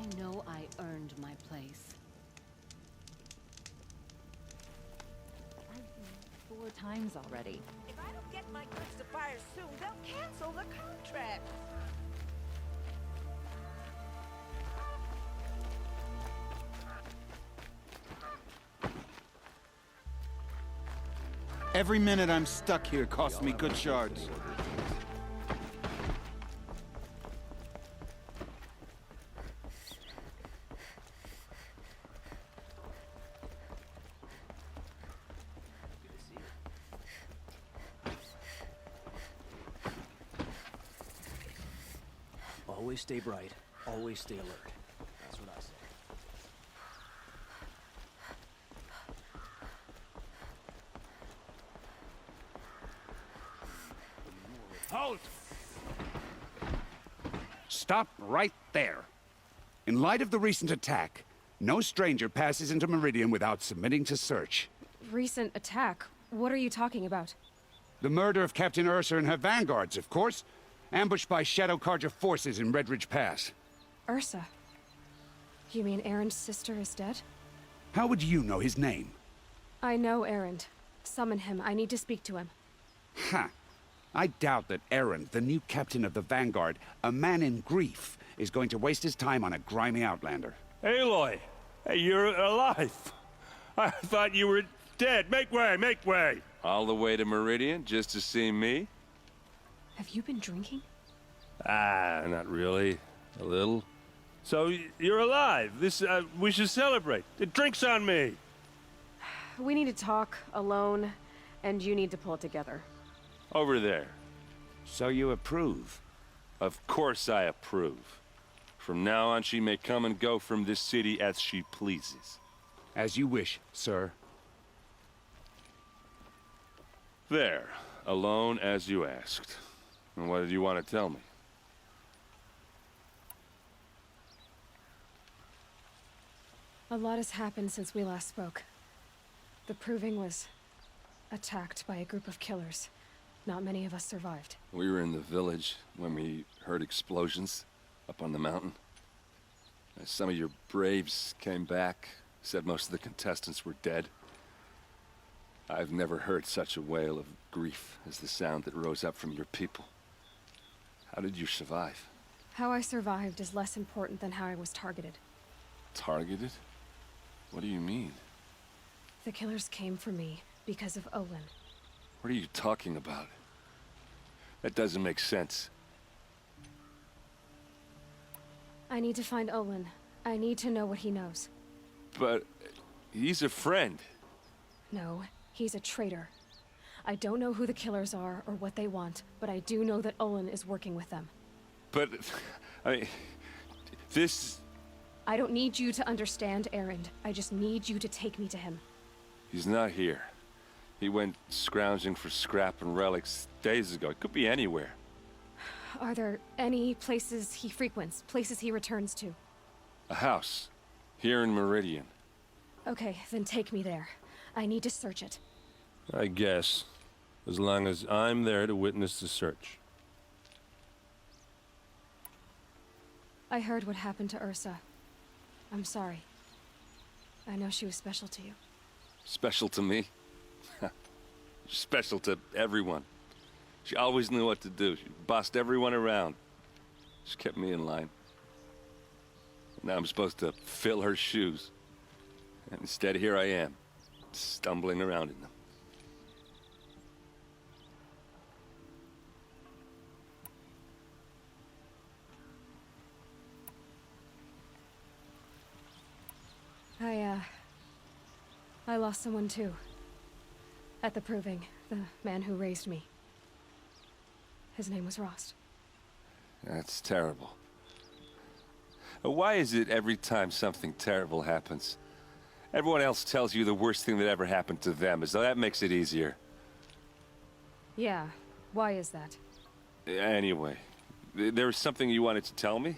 I know I earned my place. I've been 4 times already. If I don't get my goods to buyers soon, they'll cancel the contract. Every minute I'm stuck here costs me good shards. Always stay bright. Always stay alert. That's what I say. Halt! Stop right there. In light of the recent attack, no stranger passes into Meridian without submitting to search. Recent attack? What are you talking about? The murder of Captain Ursa and her vanguards, of course. Ambushed by Shadow Carja forces in Redridge Pass. Ursa? You mean Erend's sister is dead? How would you know his name? I know Erend. Summon him. I need to speak to him. Ha! I doubt that Erend, the new captain of the Vanguard, a man in grief, is going to waste his time on a grimy outlander. Aloy! Hey, you're alive! I thought you were dead. Make way, make way! All the way to Meridian just to see me? Have you been drinking? Ah, not really. A little. So, you're alive. We should celebrate. The drink's on me! We need to talk, alone, and you need to pull it together. Over there. So you approve? Of course I approve. From now on, she may come and go from this city as she pleases. As you wish, sir. There. Alone as you asked. And what did you want to tell me? A lot has happened since we last spoke. The Proving was attacked by a group of killers. Not many of us survived. We were in the village when we heard explosions up on the mountain. Some of your braves came back, said most of the contestants were dead. I've never heard such a wail of grief as the sound that rose up from your people. How did you survive? How I survived is less important than how I was targeted. Targeted? What do you mean? The killers came for me because of Olin. What are you talking about? That doesn't make sense. I need to find Olin. I need to know what he knows. But he's a friend. No, he's a traitor. I don't know who the killers are or what they want, but I do know that Olin is working with them. But, I mean, this... I don't need you to understand Erend. I just need you to take me to him. He's not here. He went scrounging for scrap and relics days ago. It could be anywhere. Are there any places he frequents, places he returns to? A house. Here in Meridian. Okay, then take me there. I need to search it. I guess. As long as I'm there to witness the search. I heard what happened to Ursa. I'm sorry. I know she was special to you. Special to me? Special to everyone. She always knew what to do. She bossed everyone around. She kept me in line. Now I'm supposed to fill her shoes. And instead, here I am, stumbling around in them. I lost someone too. At the Proving, the man who raised me. His name was Rost. That's terrible. Why is it every time something terrible happens, everyone else tells you the worst thing that ever happened to them, as though that makes it easier? Yeah, why is that? Anyway, there was something you wanted to tell me?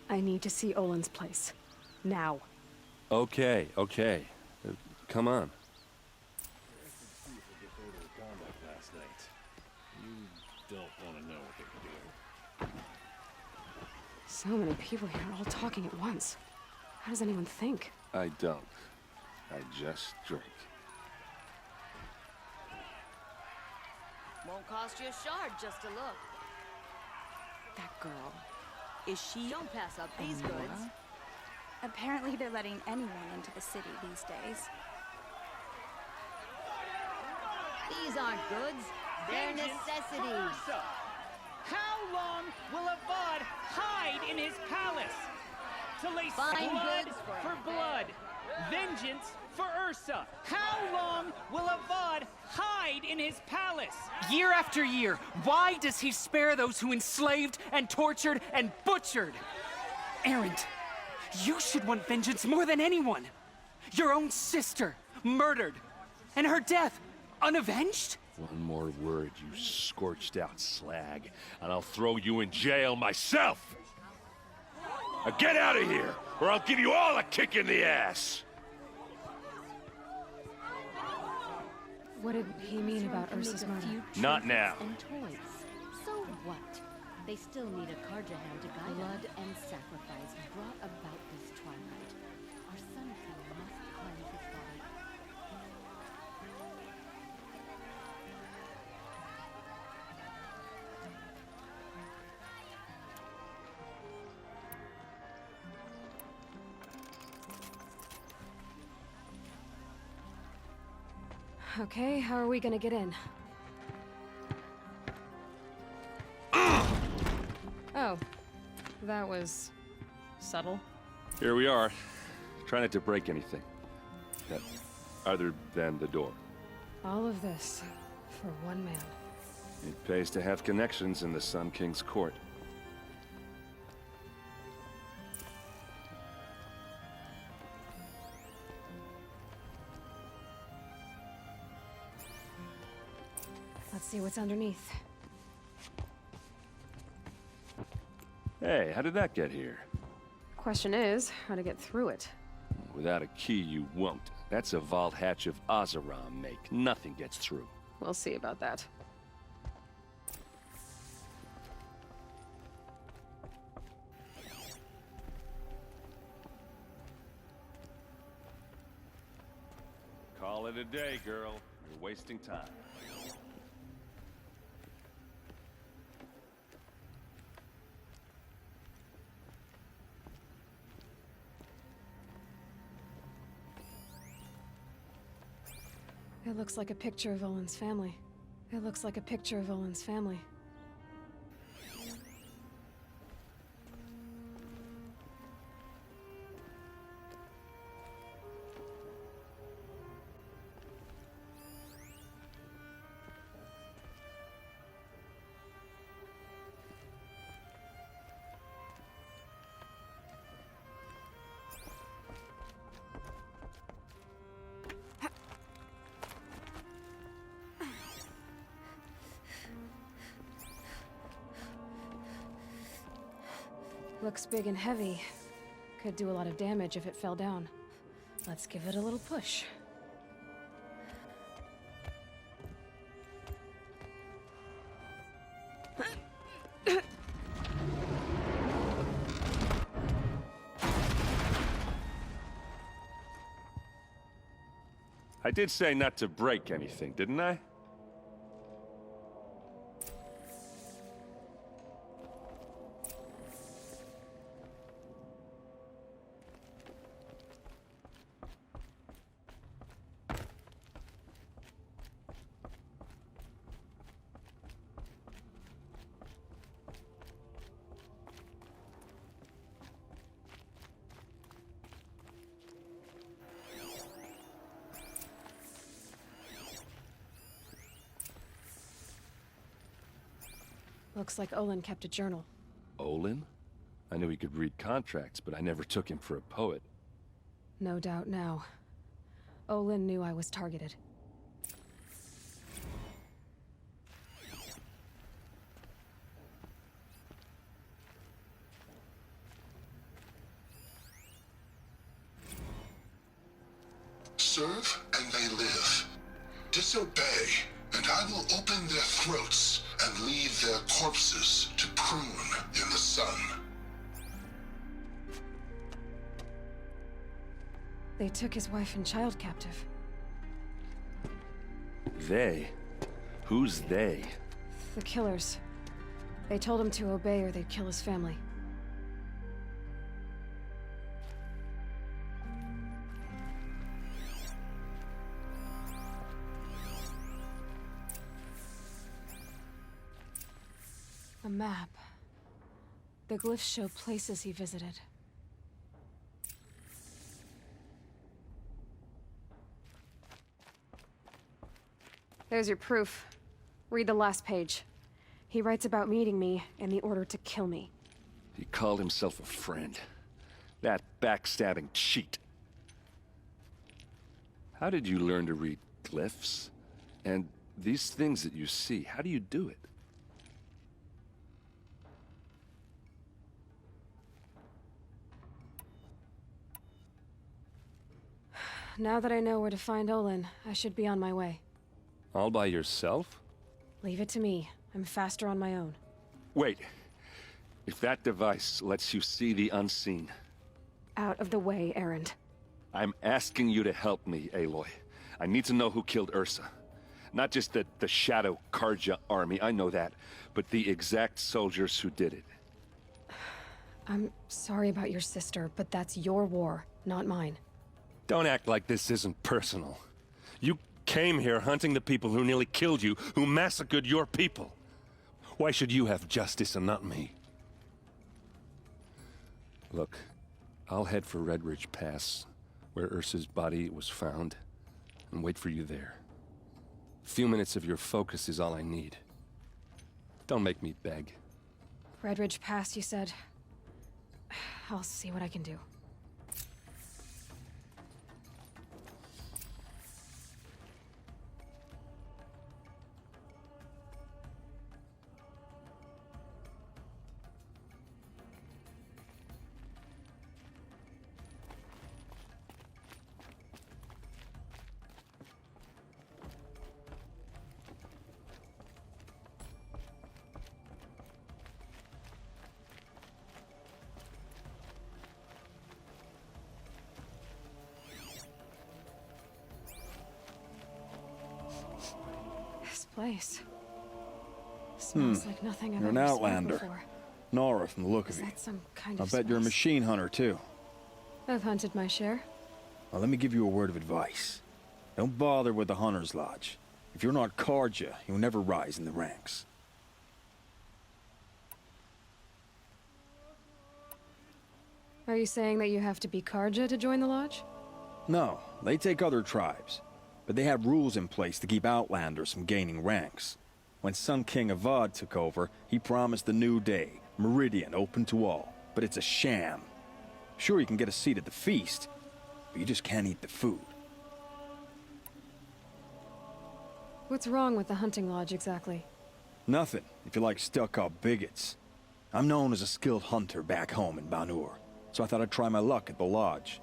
I need to see Olin's place. Now. Okay, okay. Come on. So many people here, all talking at once. How does anyone think? I don't. I just drink. Won't cost you a shard just to look. That girl. Is she? Don't pass up these Nora? goods. Apparently they're letting anyone into the city these days. These aren't goods. They're necessities. How long will Avad hide in his palace? To lay Fine blood goods for blood. Vengeance for Ursa. How long will Avad hide in his palace? Year after year, why does he spare those who enslaved and tortured and butchered? Erend, you should want vengeance more than anyone. Your own sister, murdered, and her death, unavenged? One more word, you scorched out slag, and I'll throw you in jail myself! Now get out of here, or I'll give you all a kick in the ass! What did he mean about Ursa's murder? Not now. And toys. So what? They still need a Carjahan to guide blood and sacrifice brought about this twilight. Our Sun King must cleanse his body. Okay, how are we gonna get in? Oh, that was subtle. Here we are. Try not to break anything. Yeah, other than the door. All of this for one man. It pays to have connections in the Sun King's court. Let's see what's underneath. Hey, how did that get here? Question is, how to get through it. Without a key, you won't. That's a vault hatch of Oseram make. Nothing gets through. We'll see about that. Call it a day, girl. You're wasting time. It looks like a picture of Olin's family. It looks like a picture of Olin's family. Looks big and heavy. Could do a lot of damage if it fell down. Let's give it a little push. I did say not to break anything, didn't I? Looks like Olin kept a journal. Olin? I knew he could read contracts, but I never took him for a poet. No doubt now. Olin knew I was targeted. Serve and they live. Disobey, and I will open their throats and leave their corpses to prune in the sun. They took his wife and child captive. They? Who's they? The killers. They told him to obey or they'd kill his family. A map. The glyphs show places he visited. There's your proof. Read the last page. He writes about meeting me and the order to kill me. He called himself a friend. That backstabbing cheat. How did you learn to read glyphs? And these things that you see, how do you do it? Now that I know where to find Olin, I should be on my way. All by yourself? Leave it to me. I'm faster on my own. Wait. If that device lets you see the unseen... Out of the way, Erend. I'm asking you to help me, Aloy. I need to know who killed Ursa. Not just the Shadow Karja army, I know that, but the exact soldiers who did it. I'm sorry about your sister, but that's your war, not mine. Don't act like this isn't personal. You came here hunting the people who nearly killed you, who massacred your people. Why should you have justice and not me? Look, I'll head for Red Ridge Pass, where Ursa's body was found, and wait for you there. A few minutes of your focus is all I need. Don't make me beg. Red Ridge Pass, you said? I'll see what I can do. Place. Smells like nothing I've You're an ever smelled outlander. before. Nora from the look Is of you. that some kind I of bet you're a spice? machine hunter, too. I've hunted my share. Well, let me give you a word of advice. Don't bother with the Hunter's Lodge. If you're not Karja, you'll never rise in the ranks. Are you saying that you have to be Karja to join the lodge? No, they take other tribes. But they have rules in place to keep outlanders from gaining ranks. When Sun King Avad took over, he promised a new day, Meridian open to all. But it's a sham. Sure, you can get a seat at the feast, but you just can't eat the food. What's wrong with the hunting lodge exactly? Nothing, if you like stuck-up bigots. I'm known as a skilled hunter back home in Banur, so I thought I'd try my luck at the lodge.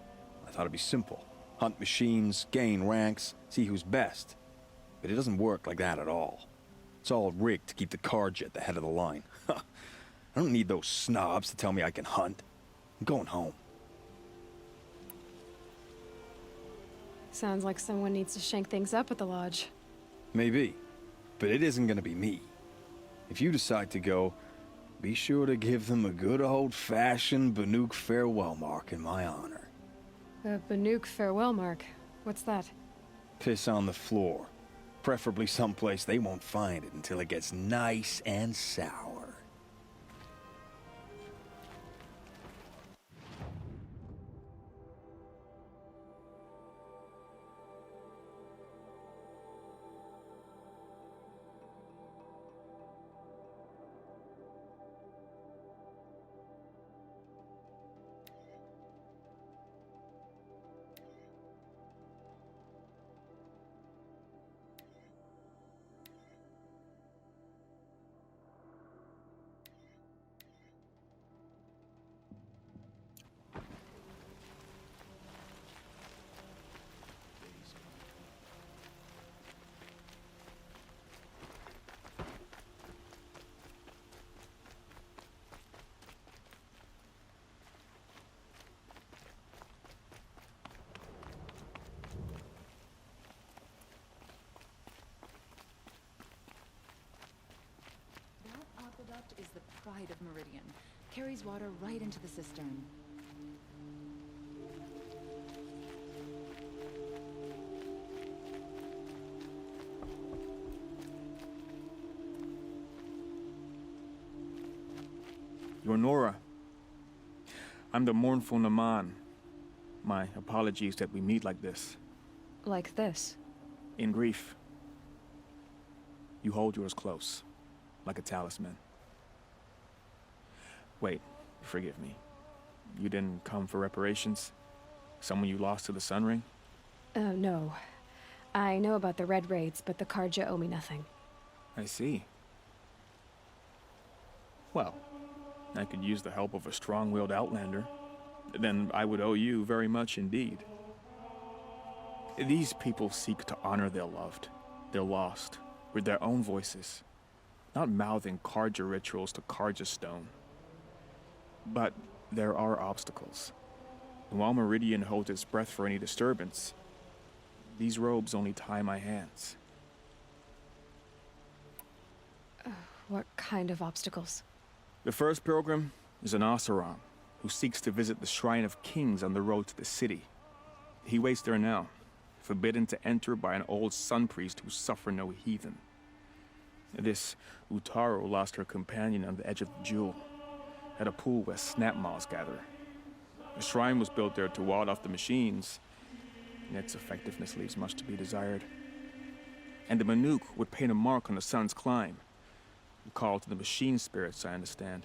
I thought it'd be simple. Hunt machines, gain ranks, see who's best. But it doesn't work like that at all. It's all rigged to keep the Karja at the head of the line. I don't need those snobs to tell me I can hunt. I'm going home. Sounds like someone needs to shank things up at the lodge. Maybe, but it isn't gonna be me. If you decide to go, be sure to give them a good old-fashioned Banuk farewell mark in my honor. The Banuk farewell mark. What's that? Piss on the floor. Preferably someplace they won't find it until it gets nice and sour. side of Meridian. Carries water right into the cistern. You're Nora. I'm the mournful Naman. My apologies that we meet like this. Like this? In grief. You hold yours close, like a talisman. Wait, forgive me. You didn't come for reparations? Someone you lost to the Sun Ring? No. I know about the Red Raids, but the Karja owe me nothing. I see. Well, I could use the help of a strong-willed outlander. Then I would owe you very much indeed. These people seek to honor their loved, their lost, with their own voices, not mouthing Karja rituals to Karja stone. But there are obstacles. And while Meridian holds its breath for any disturbance, these robes only tie my hands. What kind of obstacles? The first pilgrim is an Oseram who seeks to visit the Shrine of Kings on the road to the city. He waits there now, forbidden to enter by an old sun priest who suffer no heathen. This Utaru lost her companion on the edge of the Jewel, at a pool where snap moths gather. The shrine was built there to ward off the machines, and its effectiveness leaves much to be desired. And the Manuk would paint a mark on the sun's climb, a call to the machine spirits, I understand.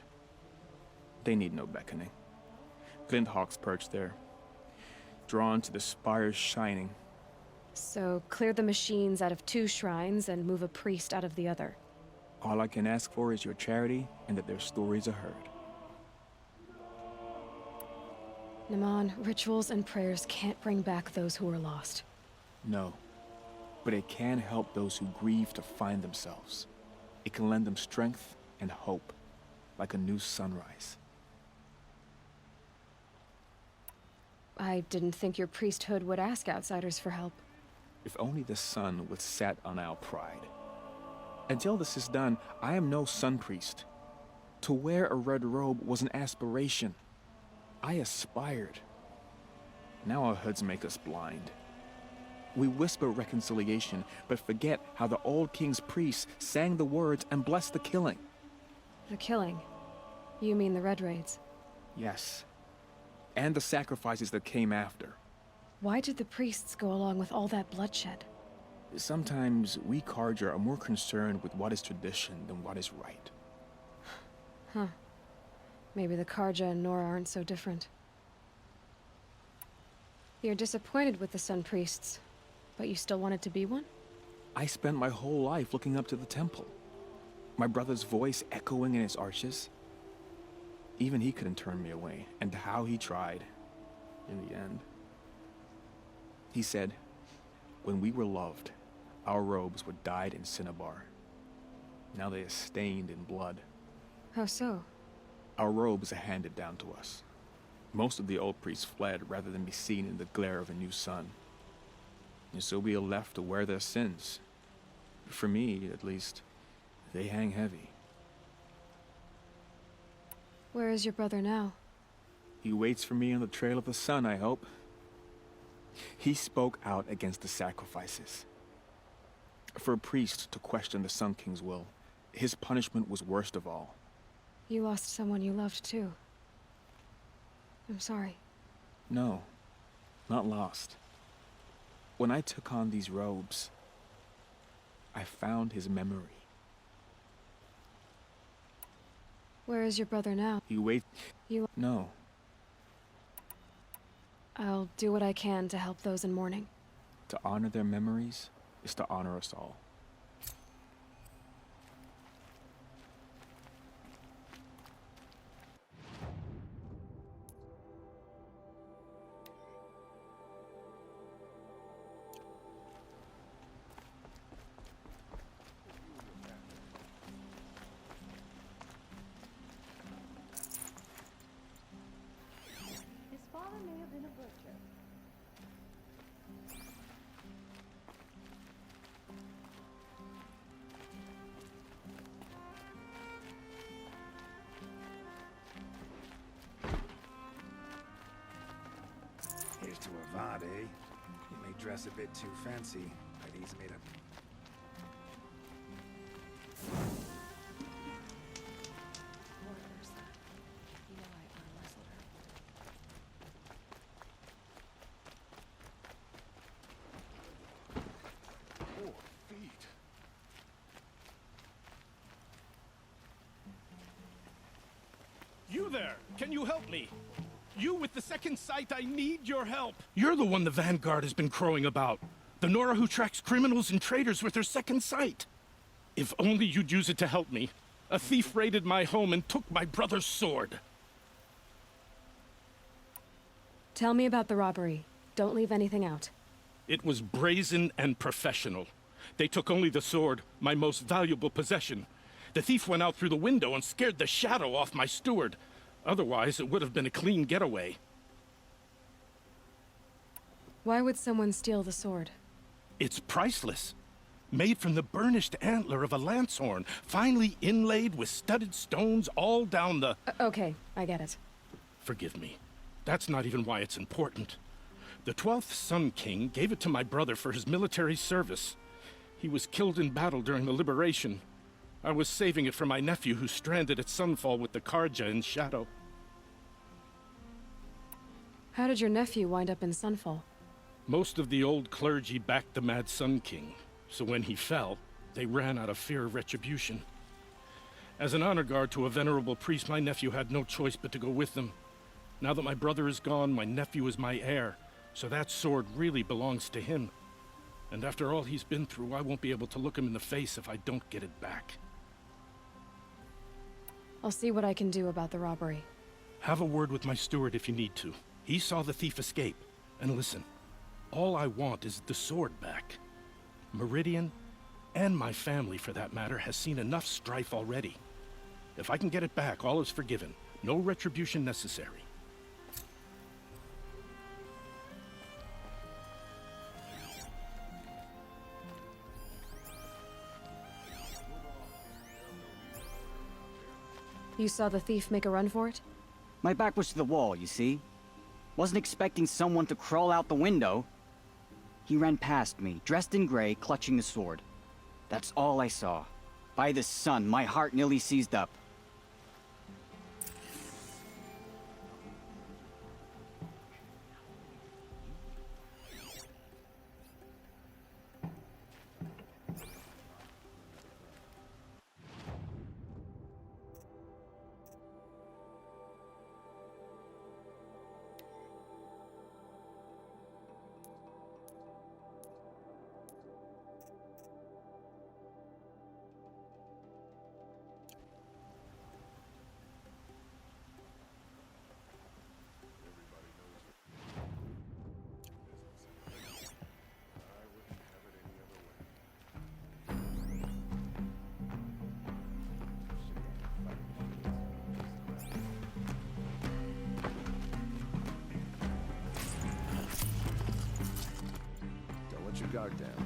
They need no beckoning. Glinthawks perch there, drawn to the spire's shining. So, clear the machines out of 2 shrines and move a priest out of the other. All I can ask for is your charity and that their stories are heard. Naman, rituals and prayers can't bring back those who are lost. No, but it can help those who grieve to find themselves. It can lend them strength and hope, like a new sunrise. I didn't think your priesthood would ask outsiders for help. If only the sun would set on our pride. Until this is done, I am no sun priest. To wear a red robe was an aspiration. I aspired. Now our hoods make us blind. We whisper reconciliation, but forget how the old king's priests sang the words and blessed the killing. The killing? You mean the Red Raids? Yes. And the sacrifices that came after. Why did the priests go along with all that bloodshed? Sometimes we Karja are more concerned with what is tradition than what is right. Huh. Maybe the Karja and Nora aren't so different. You're disappointed with the Sun Priests, but you still wanted to be one? I spent my whole life looking up to the temple. My brother's voice echoing in its arches. Even he couldn't turn me away, and how he tried, in the end. He said, when we were loved, our robes were dyed in cinnabar. Now they are stained in blood. How so? Our robes are handed down to us. Most of the old priests fled rather than be seen in the glare of a new sun. And so we are left to wear their sins. For me, at least, they hang heavy. Where is your brother now? He waits for me on the trail of the sun, I hope. He spoke out against the sacrifices. For a priest to question the Sun King's will, his punishment was worst of all. You lost someone you loved too. I'm sorry. No, not lost. When I took on these robes, I found his memory. Where is your brother now? He waits. No. I'll do what I can to help those in mourning. To honor their memories is to honor us all. His father may have been a butcher. Here's to Avad, eh? You may dress a bit too fancy, but he's made a... Poor Ursa. You know I arm-wrestled her. Poor feet. You there! Can you help me? You with the second sight, I need your help! You're the one the Vanguard has been crowing about. The Nora who tracks criminals and traitors with her second sight. If only you'd use it to help me. A thief raided my home and took my brother's sword. Tell me about the robbery. Don't leave anything out. It was brazen and professional. They took only the sword, my most valuable possession. The thief went out through the window and scared the shadow off my steward. Otherwise, it would have been a clean getaway. Why would someone steal the sword? It's priceless. Made from the burnished antler of a lancehorn, finely inlaid with studded stones all down the... Okay, I get it. Forgive me. That's not even why it's important. The 12th Sun King gave it to my brother for his military service. He was killed in battle during the liberation. I was saving it for my nephew who's stranded at Sunfall with the Karja in Shadow. How did your nephew wind up in Sunfall? Most of the old clergy backed the Mad Sun King, so when he fell, they ran out of fear of retribution. As an honor guard to a venerable priest, my nephew had no choice but to go with them. Now that my brother is gone, my nephew is my heir, so that sword really belongs to him. And after all he's been through, I won't be able to look him in the face if I don't get it back. I'll see what I can do about the robbery. Have a word with my steward if you need to. He saw the thief escape. And listen, all I want is the sword back. Meridian, and my family for that matter, has seen enough strife already. If I can get it back, all is forgiven. No retribution necessary. You saw the thief make a run for it? My back was to the wall, you see. Wasn't expecting someone to crawl out the window. He ran past me, dressed in gray, clutching the sword. That's all I saw. By the sun, my heart nearly seized up. Let your guard down.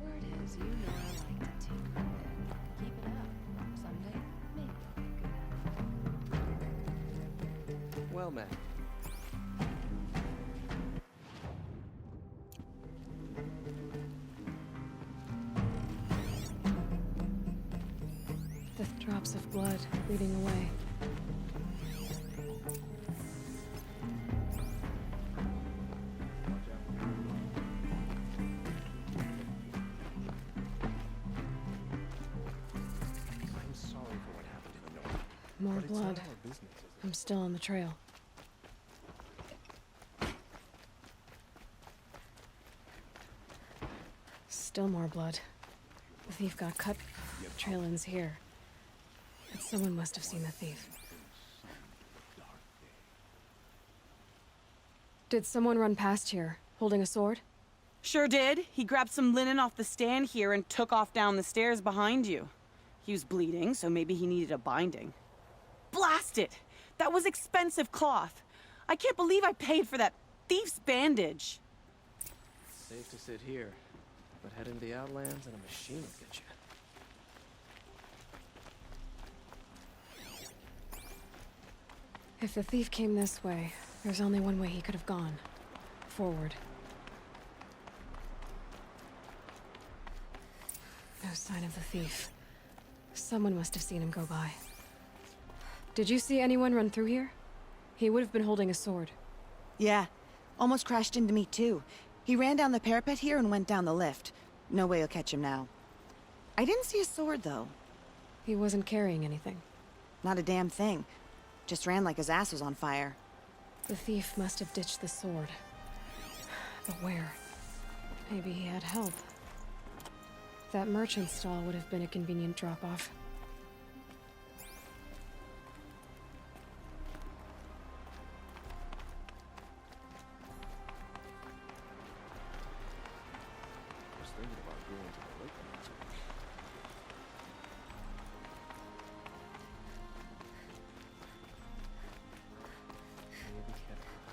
Word is, you know I like to tinker a bit. Keep it up. Someday, maybe I'll be good at it. Well met. The drops of blood bleeding away. I'm sorry for what happened in the north. More But it's not blood. our business, is it? I'm still on the trail. Still more blood. The thief got cut. Trail ends here. But someone must have seen the thief. Did someone run past here, holding a sword? Sure did. He grabbed some linen off the stand here and took off down the stairs behind you. He was bleeding, so maybe he needed a binding. Blast it! That was expensive cloth. I can't believe I paid for that thief's bandage. Safe to sit here, but head into the Outlands and a machine will get you. If the thief came this way, there's only one way he could have gone. Forward. No sign of the thief. Someone must have seen him go by. Did you see anyone run through here? He would have been holding a sword. Yeah. Almost crashed into me, too. He ran down the parapet here and went down the lift. No way you'll catch him now. I didn't see a sword, though. He wasn't carrying anything. Not a damn thing. Just ran like his ass was on fire. The thief must have ditched the sword. But where? Maybe he had help. That merchant stall would have been a convenient drop-off. I was thinking about going to the lake concert. Maybe get high.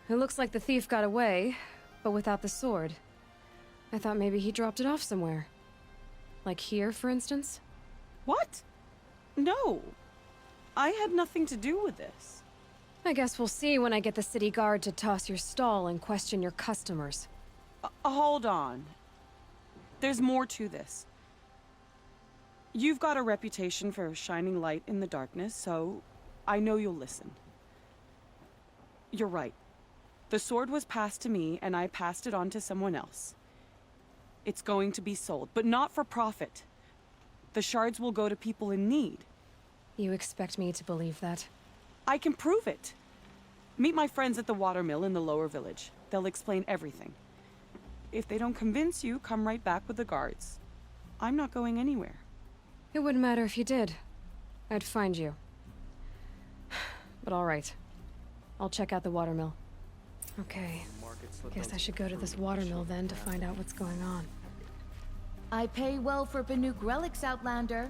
It looks like the thief got away, but without the sword. I thought maybe he dropped it off somewhere. Like here, for instance? What? No. I had nothing to do with this. I guess we'll see when I get the city guard to toss your stall and question your customers. Hold on. There's more to this. You've got a reputation for shining light in the darkness, so I know you'll listen. You're right. The sword was passed to me, and I passed it on to someone else. It's going to be sold, but not for profit. The shards will go to people in need. You expect me to believe that? I can prove it. Meet my friends at the watermill in the lower village. They'll explain everything. If they don't convince you, come right back with the guards. I'm not going anywhere. It wouldn't matter if you did. I'd find you. But all right. I'll check out the watermill. Okay. Guess I should go to this watermill then to find out what's going on. I pay well for Banuk relics, Outlander.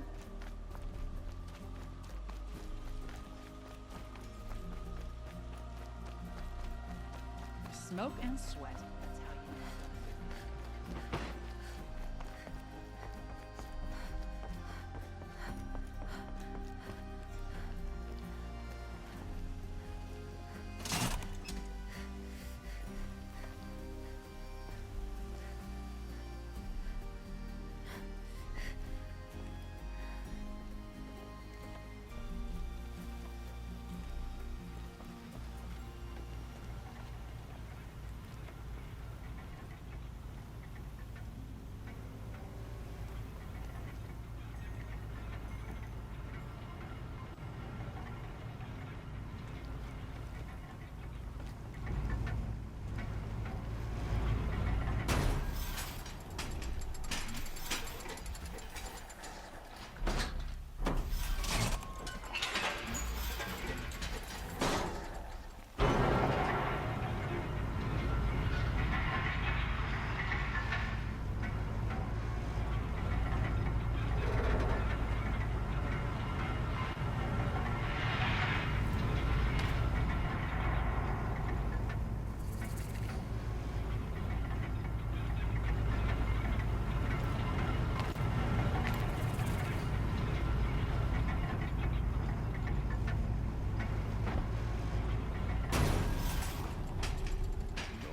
Smoke and sweat. That's how you know.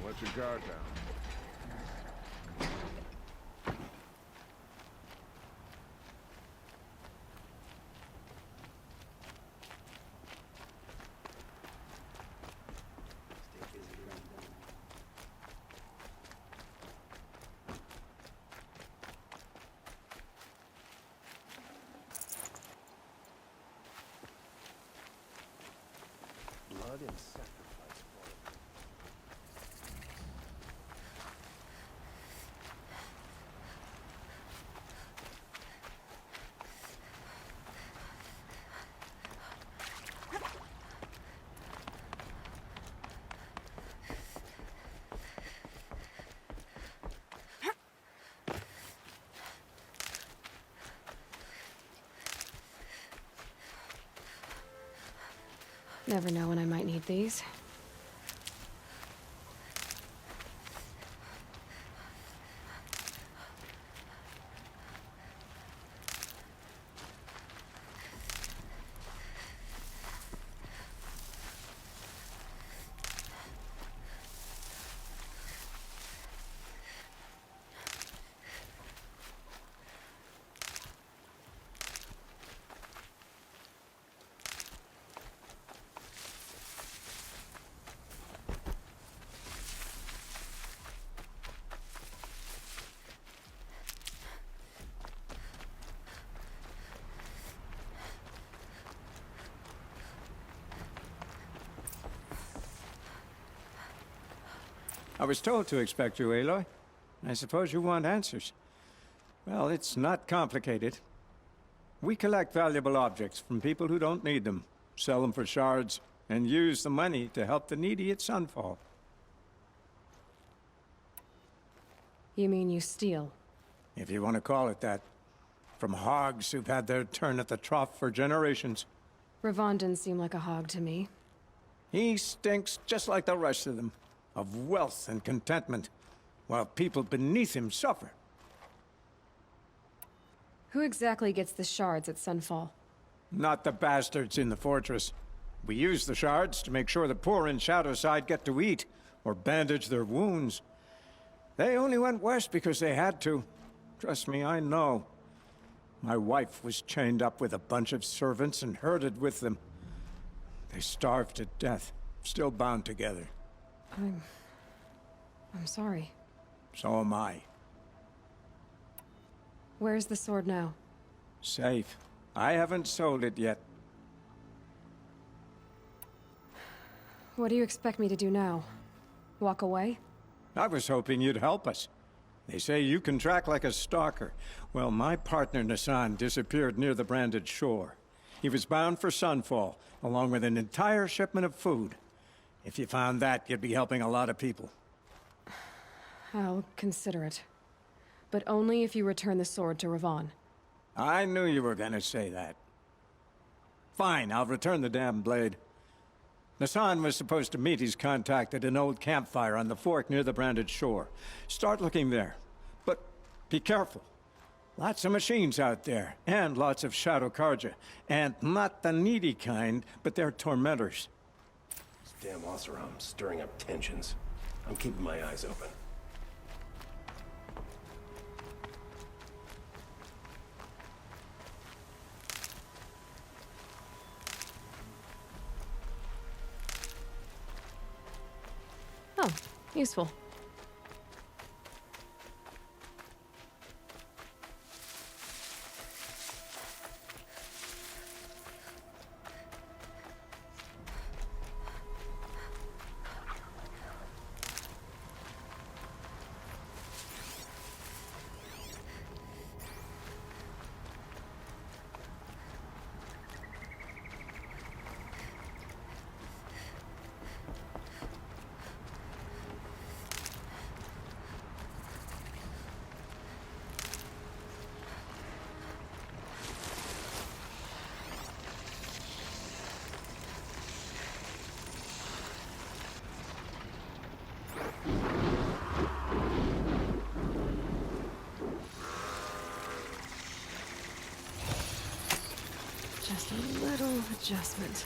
Let your guard down. Blood and sacrifice. Never know when I might need these. I was told to expect you, Aloy. I suppose you want answers. Well, it's not complicated. We collect valuable objects from people who don't need them, sell them for shards, and use the money to help the needy at Sunfall. You mean you steal? If you want to call it that. From hogs who've had their turn at the trough for generations. Ravon didn't seem like a hog to me. He stinks just like the rest of them, of wealth and contentment, while people beneath him suffer. Who exactly gets the shards at Sunfall? Not the bastards in the fortress. We use the shards to make sure the poor in Shadowside get to eat, or bandage their wounds. They only went west because they had to. Trust me, I know. My wife was chained up with a bunch of servants and herded with them. They starved to death, still bound together. I'm sorry. So am I. Where's the sword now? Safe. I haven't sold it yet. What do you expect me to do now? Walk away? I was hoping you'd help us. They say you can track like a stalker. Well, my partner Nassan disappeared near the branded shore. He was bound for Sunfall, along with an entire shipment of food. If you found that, you'd be helping a lot of people. I'll consider it. But only if you return the sword to Ravon. I knew you were gonna say that. Fine, I'll return the damn blade. Nassan was supposed to meet his contact at an old campfire on the fork near the branded shore. Start looking there. But be careful. Lots of machines out there, and lots of Shadow Karja. And not the needy kind, but they're tormentors. This damn Oseram stirring up tensions. I'm keeping my eyes open. Oh, useful. Just a little adjustment.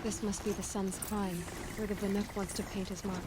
This must be the Sun's Climb, where the Vinook wants to paint his mark.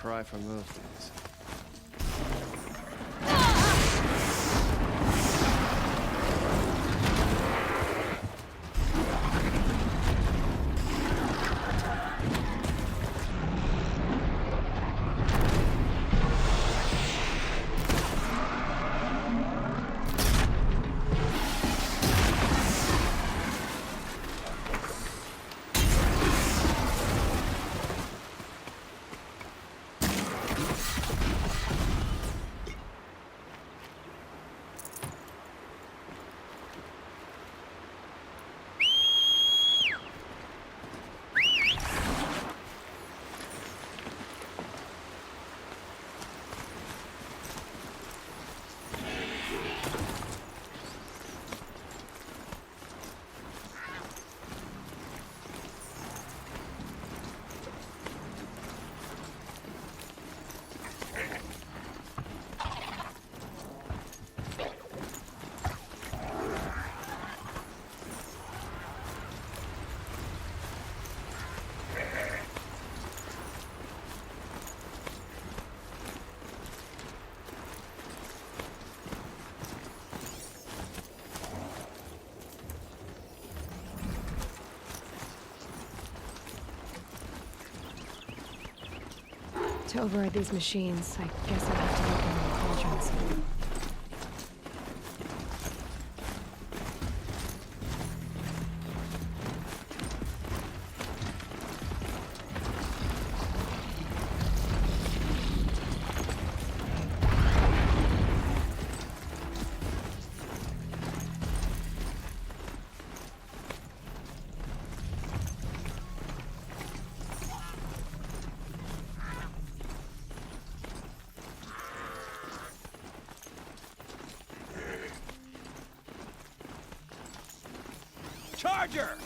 cry from those days. To override these machines, I guess I'll have to look into the cauldrons. Charger!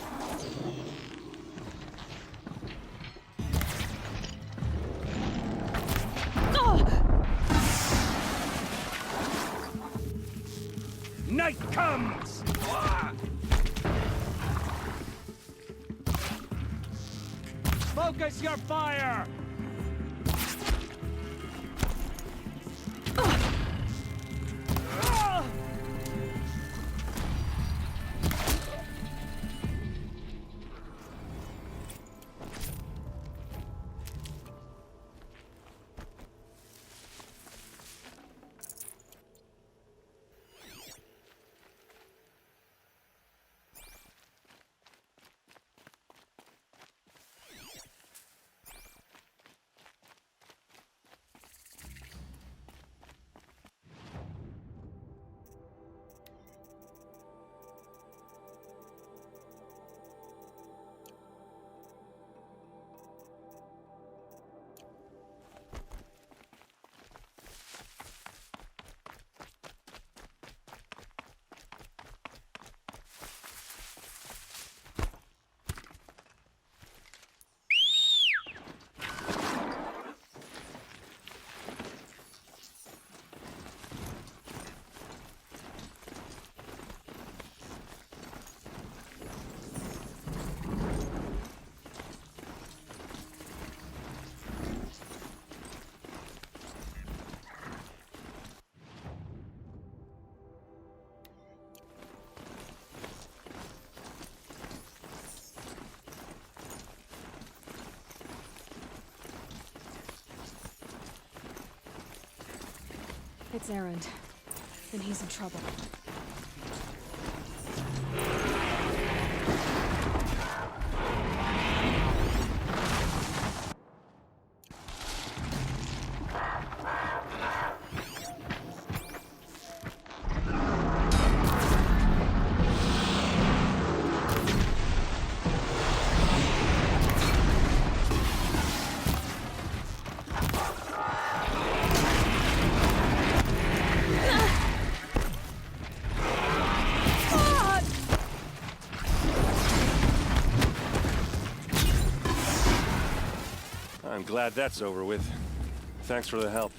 Night comes! Focus your fire! It's Erend. Then he's in trouble. I'm glad that's over with. Thanks for the help.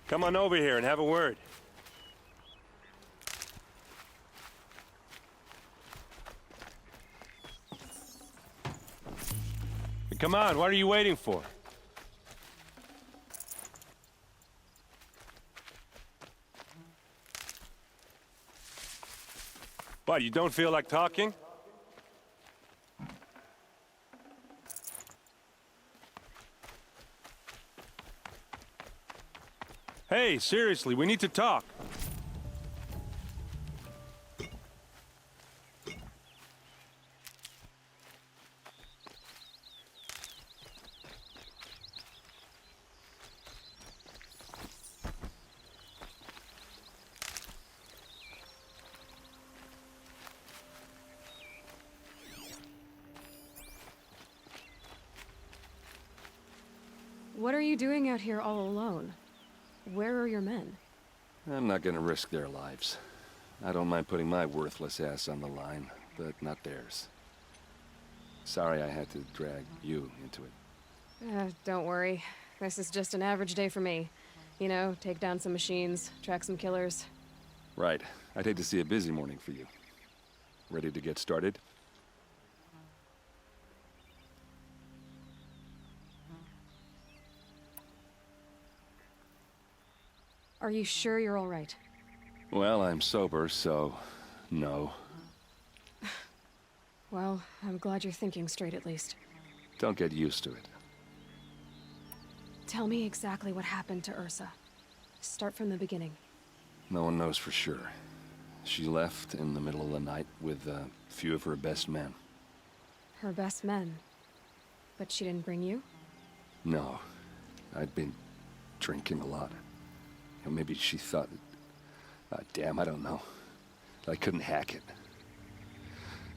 Come on over here and have a word. Come on, what are you waiting for? What, you don't feel like talking? Hey, seriously, we need to talk. What are you doing out here all alone? Where are your men? I'm not gonna risk their lives. I don't mind putting my worthless ass on the line, but not theirs. Sorry I had to drag you into it. Don't worry. This is just an average day for me. You know, take down some machines, track some killers. Right. I'd hate to see a busy morning for you. Ready to get started? Are you sure you're all right? Well, I'm sober, so no. Well, I'm glad you're thinking straight at least. Don't get used to it. Tell me exactly what happened to Ursa. Start from the beginning. No one knows for sure. She left in the middle of the night with a few of her best men. Her best men? But she didn't bring you? No. I'd been drinking a lot. Or maybe she thought... damn, I don't know. I couldn't hack it.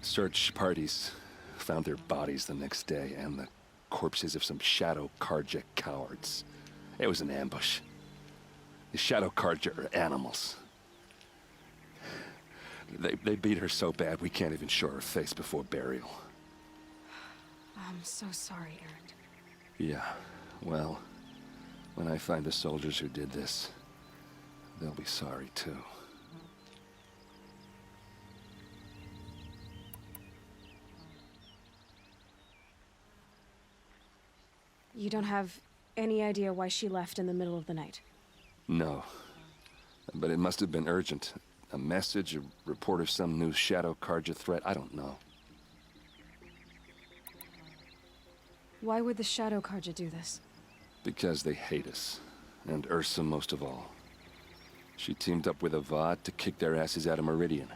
Search parties found their bodies the next day, and the corpses of some Shadow Carja cowards. It was an ambush. The Shadow Carja are animals. They beat her so bad we can't even show her face before burial. I'm so sorry, Erend. Yeah, well, when I find the soldiers who did this, they'll be sorry too. You don't have any idea why she left in the middle of the night? No. But it must have been urgent. A message, a report of some new Shadow Carja threat, I don't know. Why would the Shadow Carja do this? Because they hate us. And Ursa most of all. She teamed up with Avad to kick their asses out of Meridian.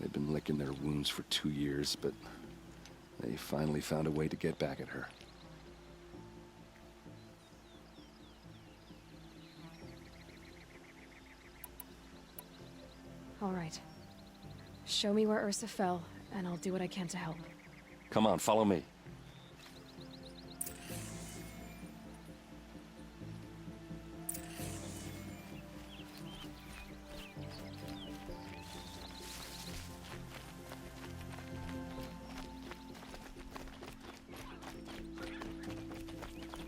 They've been licking their wounds for 2 years, but they finally found a way to get back at her. All right. Show me where Ursa fell, and I'll do what I can to help. Come on, follow me.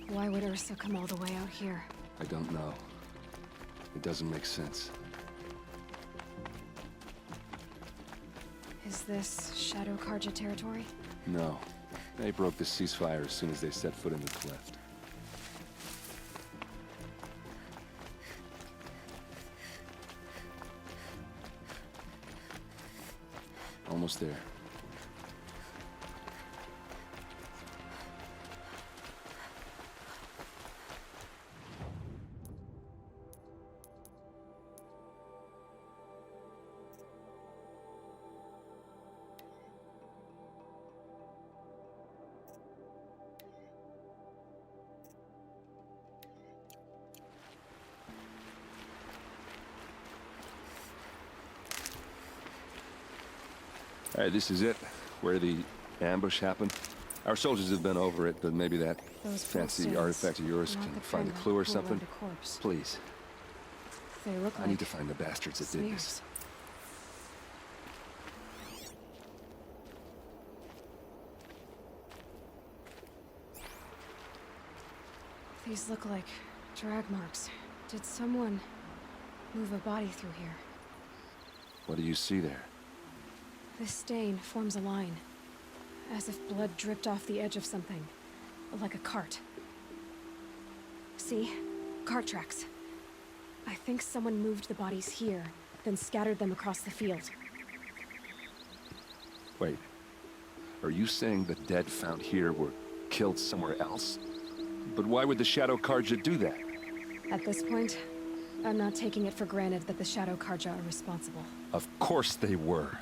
Why would Ursa come all the way out here? I don't know. It doesn't make sense. Is this Shadow Carja territory? No. They broke the ceasefire as soon as they set foot in the cleft. Almost there. All right, this is it, where the ambush happened. Our soldiers have been over it, but maybe that Those fancy footsteps, artifact of yours not can the find a kind clue or that pull something. around a corpse. Please. They look I like need to find the bastards that did this. smears. These look like drag marks. Did someone move a body through here? What do you see there? This stain forms a line, as if blood dripped off the edge of something. like a cart. See? Cart tracks. I think someone moved the bodies here, then scattered them across the field. Wait. Are you saying the dead found here were killed somewhere else? But why would the Shadow Carja do that? At this point, I'm not taking it for granted that the Shadow Carja are responsible. Of course they were.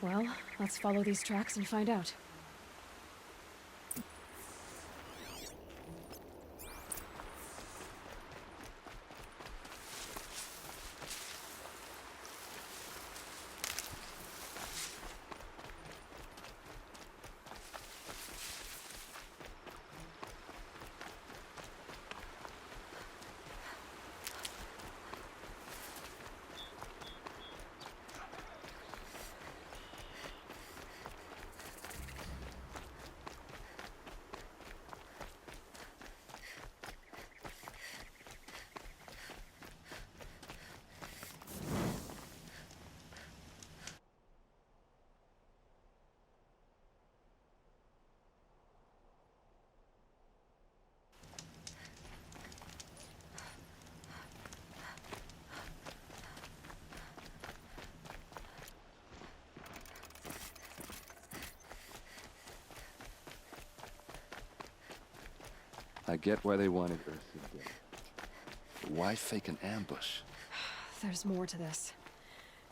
Well, let's follow these tracks and find out. I get why they wanted Ursa dead. But why fake an ambush? There's more to this,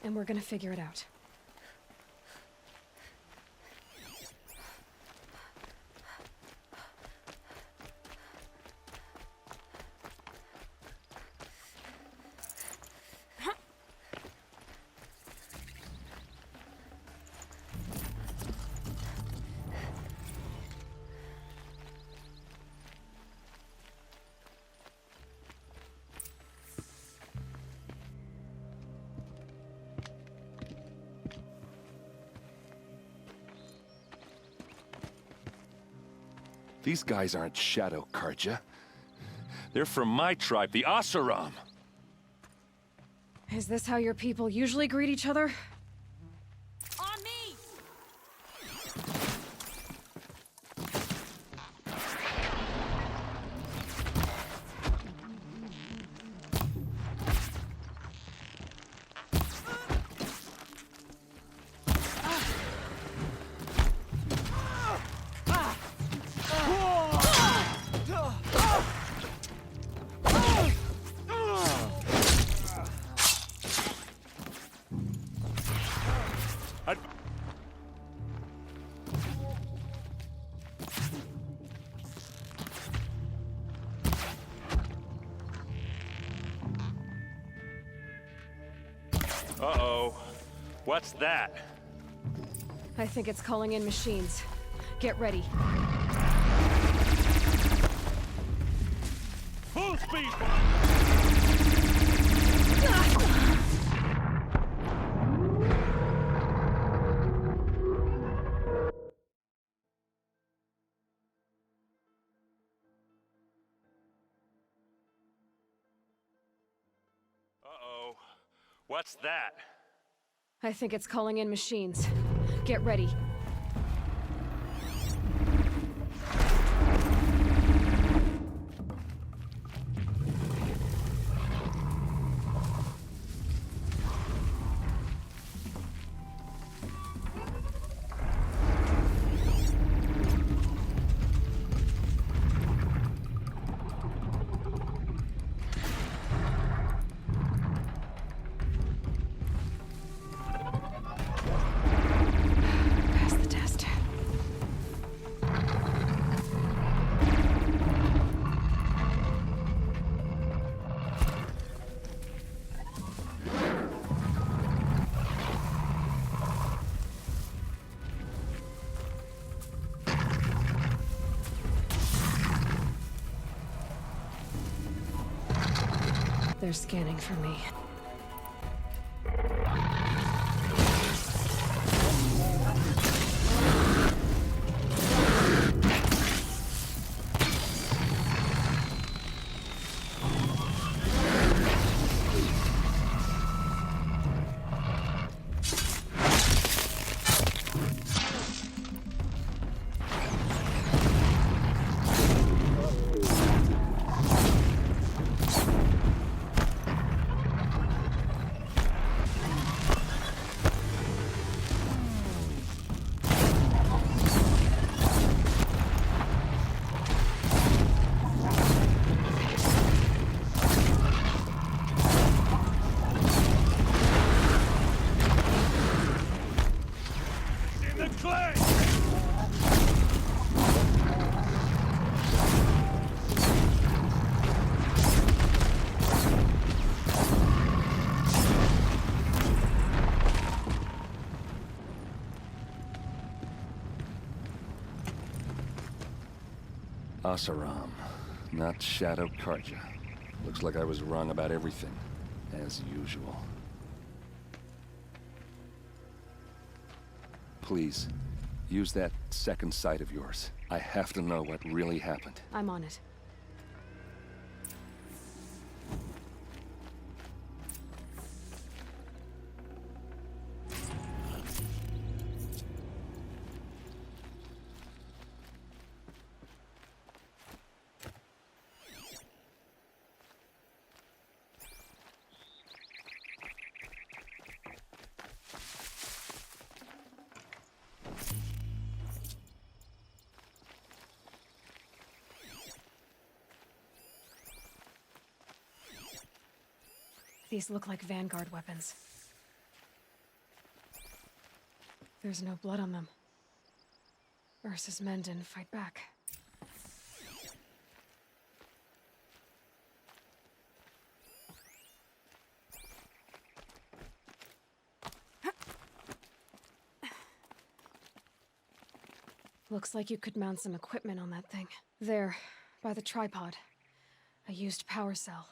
and we're gonna figure it out. These guys aren't Shadow Carja. They're from my tribe, the Oseram. Is this how your people usually greet each other? On me! Uh-oh. What's that? I think it's calling in machines. Get ready. Full speed! Uh-oh. What's that? I think it's calling in machines. Get ready. Pass the test. They're scanning for me. Oseram, not Shadow Karja. Looks like I was wrong about everything, as usual. Please, use that second sight of yours. I have to know what really happened. I'm on it. These look like Vanguard weapons. There's no blood on them. Ursa's men didn't fight back. Looks like you could mount some equipment on that thing. There, by the tripod. A used power cell.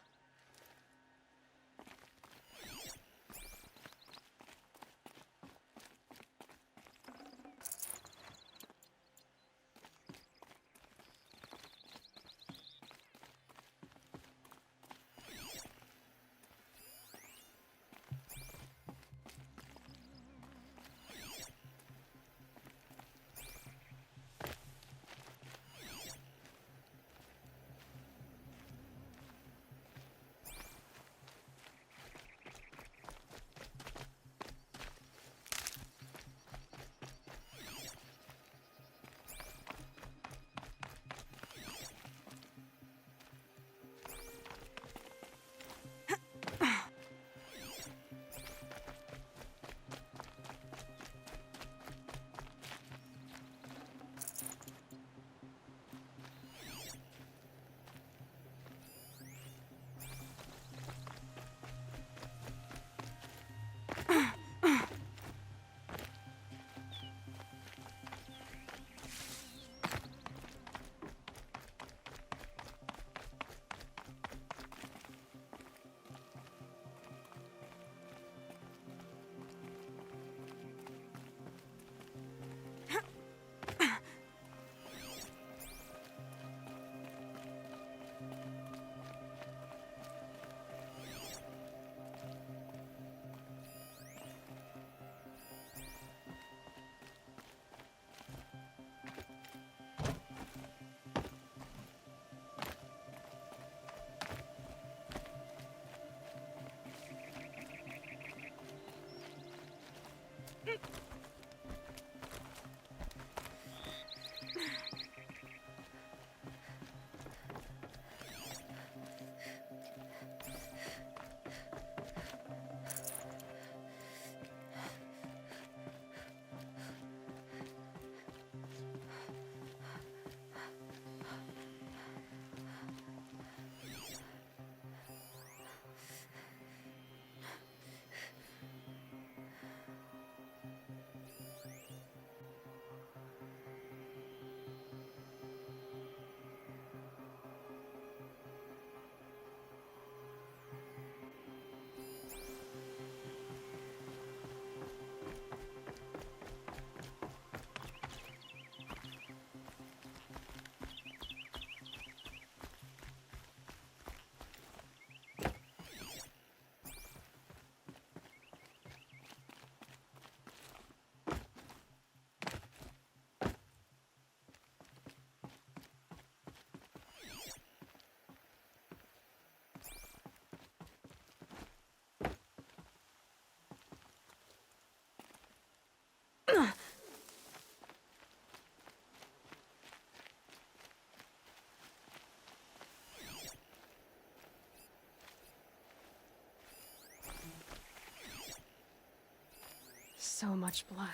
So much blood.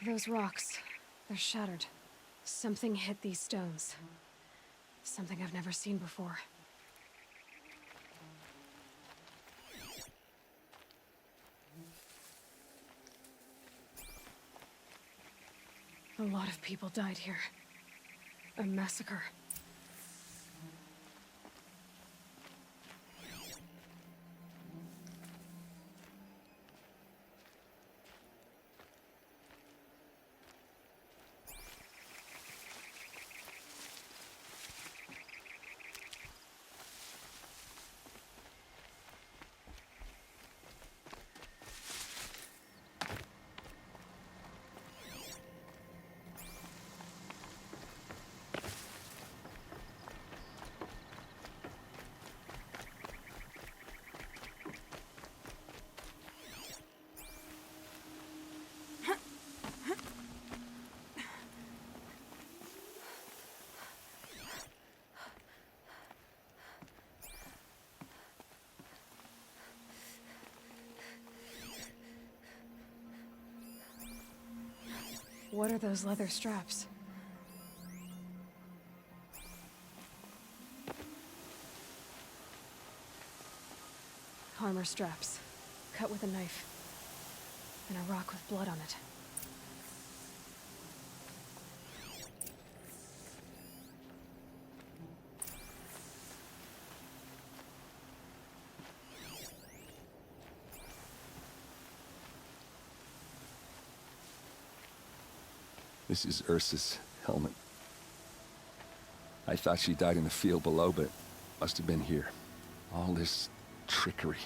Those rocks, they're shattered. Something hit these stones. Something I've never seen before. A lot of people died here. A massacre. What are those leather straps? Armor straps, cut with a knife, and a rock with blood on it. This is Ursa's helmet. I thought she died in the field below, but must have been here. All this trickery.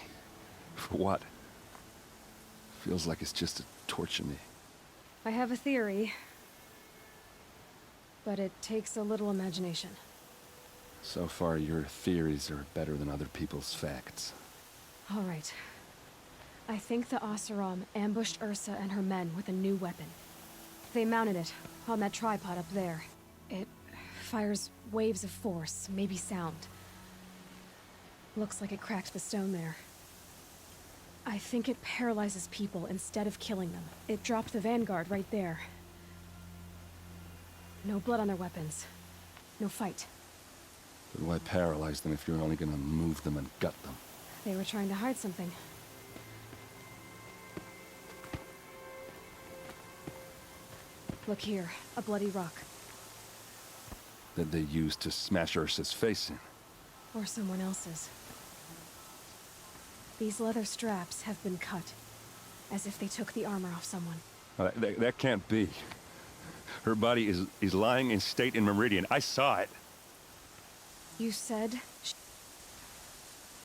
For what? Feels like it's just to torture me. I have a theory, but it takes a little imagination. So far, your theories are better than other people's facts. All right. I think the Oseram ambushed Ursa and her men with a new weapon. They mounted it on that tripod up there. It fires waves of force, maybe sound. Looks like it cracked the stone there. I think it paralyzes people instead of killing them. It dropped the Vanguard right there. No blood on their weapons. No fight. But why paralyze them if you're only gonna move them and gut them? They were trying to hide something. Look here, a bloody rock. That they used to smash Ursa's face in. Or someone else's. These leather straps have been cut, as if they took the armor off someone. That can't be. Her body is lying in state in Meridian. I saw it. You said